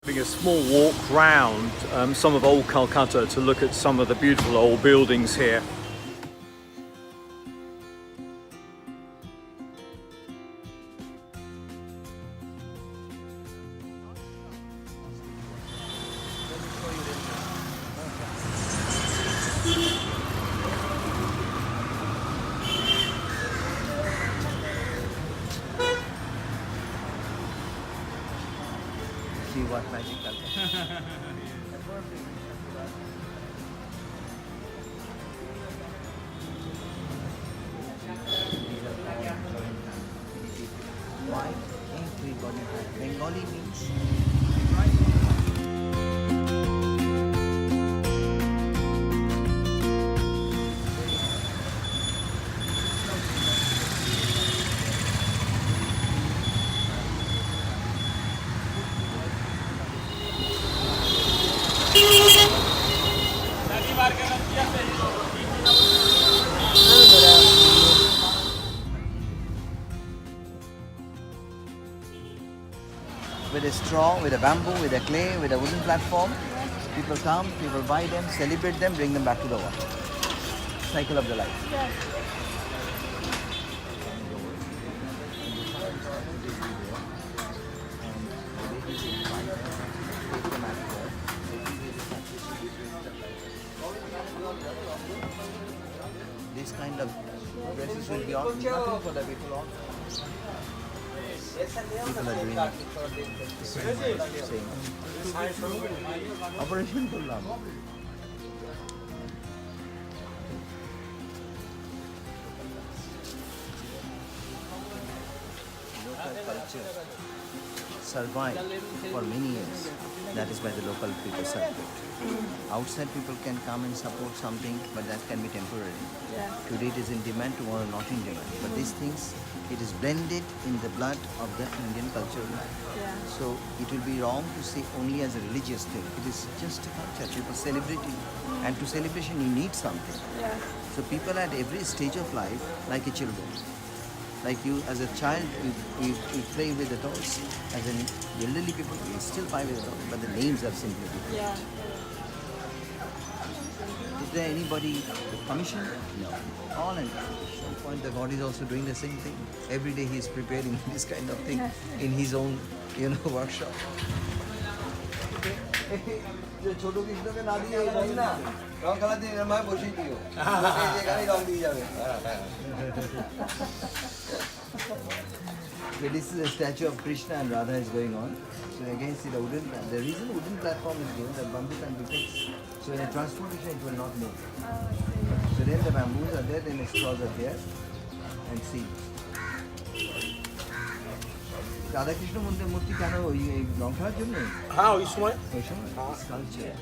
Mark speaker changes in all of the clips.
Speaker 1: Having a small walk round some of old Kolkata to look at some of the beautiful old buildings here.
Speaker 2: See what magic Calcutta. Why? Bengali means with a straw, with a bamboo, with a clay, with a wooden platform. People come, people buy them, celebrate them, bring them back to the water. Cycle of the life.
Speaker 3: Yes.
Speaker 2: This kind of dresses will be on, nothing for the people on. People are doing same. Operation Kullam. Local culture survived for many years. That is why the local people support. Outside people can come and support something, but that can be temporary.
Speaker 3: Yeah.
Speaker 2: Today it is in demand, tomorrow not in demand. But these things, it is blended in the blood of the Indian cultural life.
Speaker 3: Yeah.
Speaker 2: So it will be wrong to say only as a religious thing. It is just a culture, people celebrating. And to celebration you need something.
Speaker 3: Yeah.
Speaker 2: So people at every stage of life, like a children. Like you, as a child, you play with the dolls. As an elderly people, you still play with the dolls, but the names are simply different.
Speaker 3: Yeah.
Speaker 2: Is there anybody commissioned? No. All and at some point the God is also doing the same thing. Every day he is preparing this kind of thing in his own, workshop. ছোট কৃষ্ণকে না দিয়ে এই না রং খেলা দিয়ে এরকম ভাবে বসিয়ে দিও এখানেই রং দিয়ে যাবে This is a statue of Krishna and Radha is going on. So again see the reason wooden platform is given that bamboo can be fixed. So in a transportation it will not move. So then the bamboos are there, then the straws are there. And see. Radha Krishna মন্দির মূর্তি কেন ওই রং খেলার জন্য?
Speaker 1: হ্যাঁ ওই সময়
Speaker 2: Sculpture.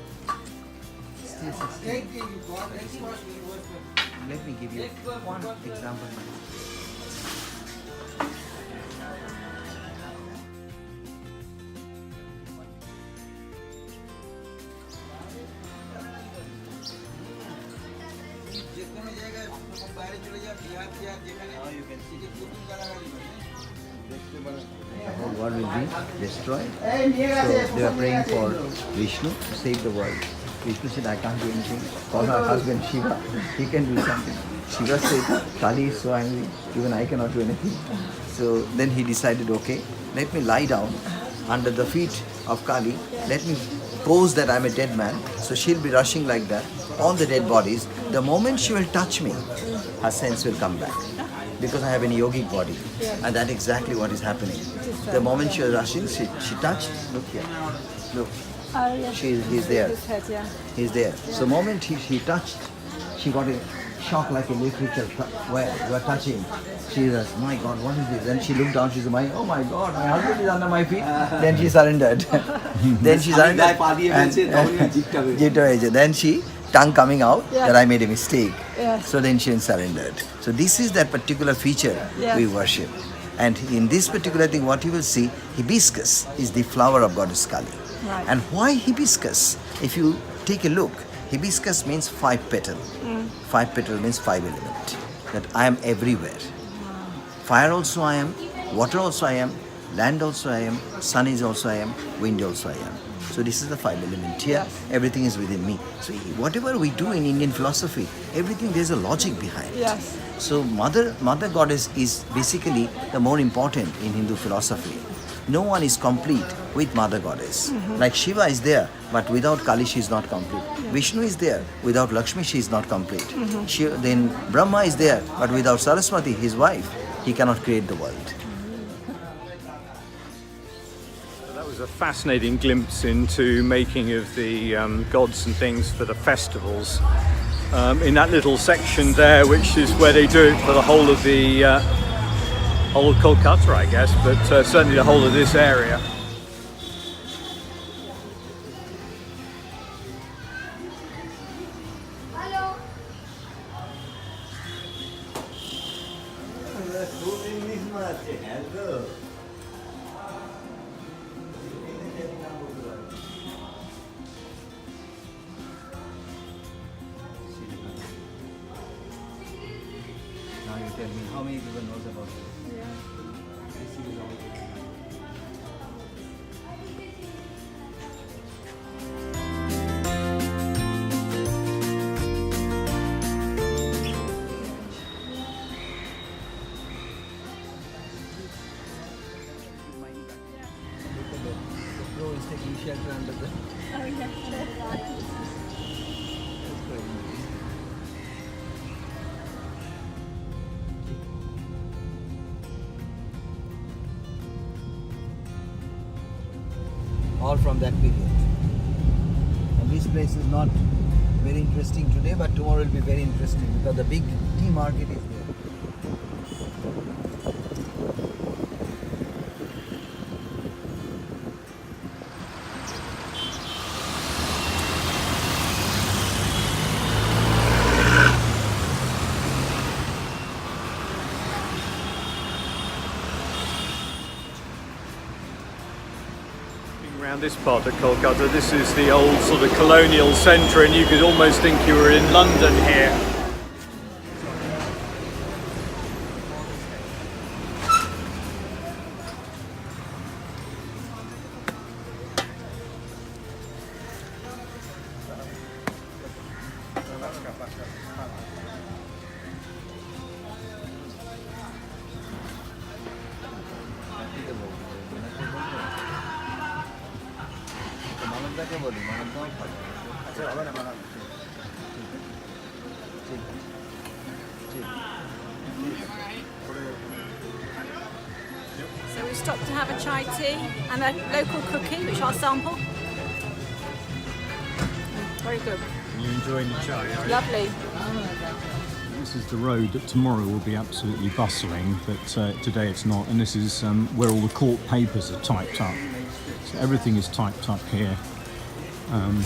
Speaker 2: Let me give you one example. Now you can see the whole world will be destroyed. So they are praying for Vishnu to save the world. Vishnu said, I can't do anything. Call her husband Shiva, he can do something. Shiva said, Kali is so angry, even I cannot do anything. So then he decided, okay, let me lie down under the feet of Kali. Let me pose that I'm a dead man. So she'll be rushing like that on the dead bodies. The moment she will touch me, her sense will come back. Because I have a yogic body. And that's exactly what is happening. The moment she was rushing, she touched, look here, look.
Speaker 3: Yes.
Speaker 2: He's there.
Speaker 3: His head, yeah.
Speaker 2: He's there. So moment she touched, she got a shock like electrical. Where you are touching. She says, my God, what is this? Then she looked down, she said, oh my God, my husband is under my feet. Then she surrendered. Then she surrendered. Then she, tongue coming out, that I made a mistake.
Speaker 3: Yes.
Speaker 2: So then she surrendered. So this is that particular feature we worship. And in this particular thing, what you will see, hibiscus is the flower of Goddess Kali.
Speaker 3: Right.
Speaker 2: And why hibiscus? If you take a look, hibiscus means 5 petal. 5 petal means 5 element. That I am everywhere. Fire also I am, water also I am, Land also I am, sun is also I am, wind also I am. So this is the five element here. Everything is within me. So whatever we do in Indian philosophy, everything there's a logic behind.
Speaker 3: Yes.
Speaker 2: So mother goddess is basically the more important in Hindu philosophy. No one is complete with mother goddess. Like Shiva is there, but without Kali she is not complete. Vishnu is there, without Lakshmi she is not complete. Then Brahma is there, but without Saraswati, his wife, he cannot create the world.
Speaker 1: That was a fascinating glimpse into making of the gods and things for the festivals. In that little section there, which is where they do it for the whole of the whole of Kolcutta, I guess, but certainly the whole of this area.
Speaker 2: Now you tell me how many people knows about this? This is all. The pro is taking shelter under the.
Speaker 3: Oh, yeah.
Speaker 2: All from that period. And this place is not very interesting today, but tomorrow will be very interesting because the big tea market is there.
Speaker 1: Around this part of Kolkata, this is the old sort of colonial centre, and you could almost think you were in London here.
Speaker 3: So we stopped to have a chai tea and a local cookie, which I'll sample. Very good.
Speaker 1: You enjoying the chai? Are you?
Speaker 3: Lovely.
Speaker 1: This is the road that tomorrow will be absolutely bustling, but today it's not. And this is where all the court papers are typed up. So everything is typed up here on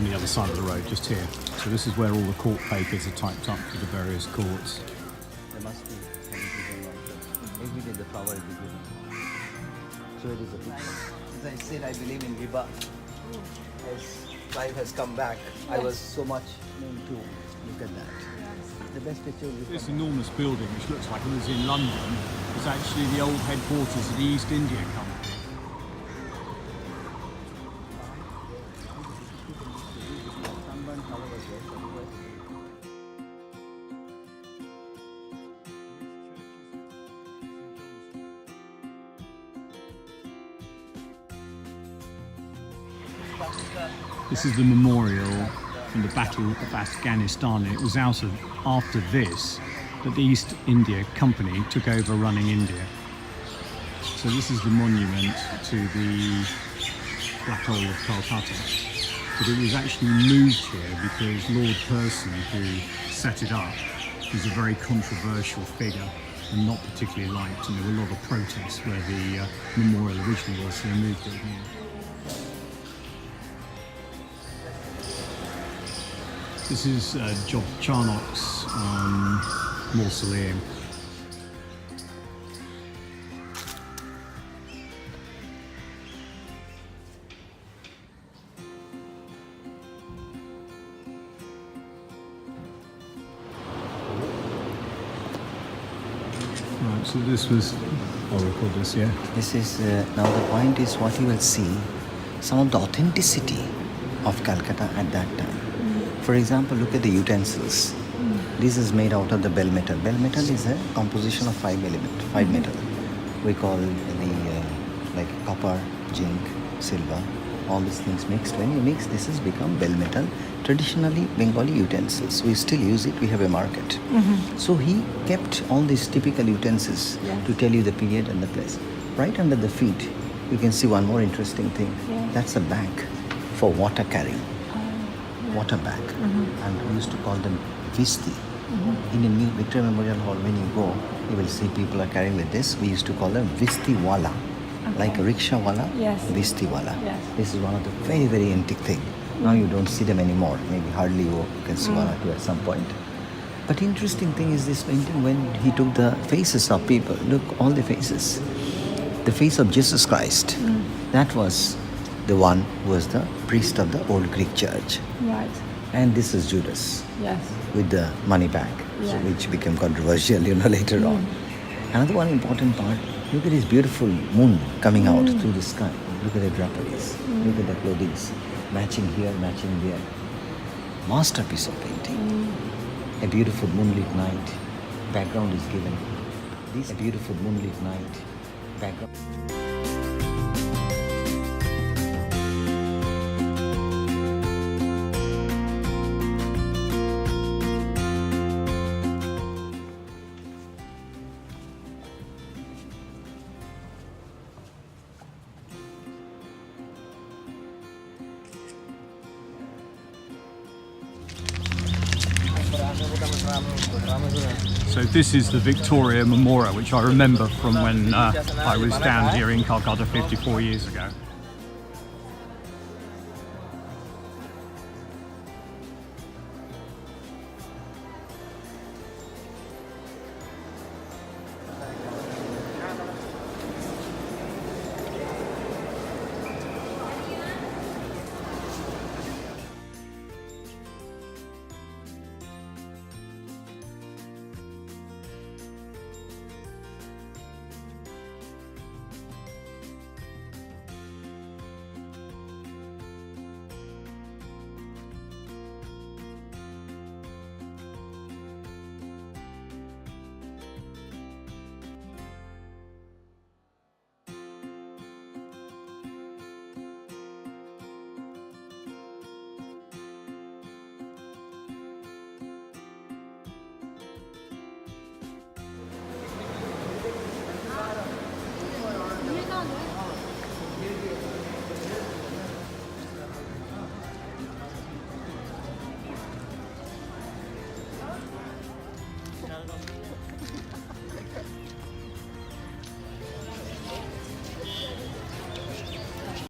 Speaker 1: the other side of the road, just here. So this is where all the court papers are typed up for the various courts.
Speaker 2: There must be many people out there. Every day the flower will be given. So it is a big one. As I said, I believe in Viva. As life has come back, I was so much into look at that. The best picture will be
Speaker 1: This enormous building, which looks like it was in London, is actually the old headquarters of the East India Company. This is the memorial from the Battle of Afghanistan. It was after this that the East India Company took over running India. So this is the monument to the Black Hole of Kolkata. But it was actually moved here because Lord Percy, who set it up, was a very controversial figure and not particularly liked, and there were a lot of protests where the memorial originally was, so they moved it here. This is Job Charnock's mausoleum. Right, so this was I'll record this, yeah.
Speaker 2: This is, now the point is what you will see, some of the authenticity of Calcutta at that time. For example, look at the utensils. This is made out of the bell metal. Bell metal is a composition of 5 metal. We call the like copper, zinc, silver, all these things mixed. When you mix, this has become bell metal. Traditionally, Bengali utensils. We still use it. We have a market. So he kept all these typical utensils to tell you the period and the place. Right under the feet, you can see one more interesting thing. That's a bag for water carrying. Water bag. And we used to call them visti. In the new Victoria Memorial Hall, when you go, you will see people are carrying with this. We used to call them visti wala. Like a rickshaw wala, visti wala. This is one of the very, very antique thing. Now you don't see them anymore. Maybe hardly you can see one or two at some point. But interesting thing is this painting when he took the faces of people. Look, all the faces. The face of Jesus Christ. That was the one who was the priest of the old Greek church.
Speaker 3: Right.
Speaker 2: And this is Judas.
Speaker 3: Yes.
Speaker 2: With the money bag, so which became controversial, later on. Another one important part, look at this beautiful moon coming out through the sky. Look at the draperies. Look at the clothing. Matching here, matching there. Masterpiece of painting. A beautiful moonlit night. Background is given. This beautiful moonlit night. Background.
Speaker 1: So this is the Victoria Memorial, which I remember from when I was down here in Kolkata 54 years ago.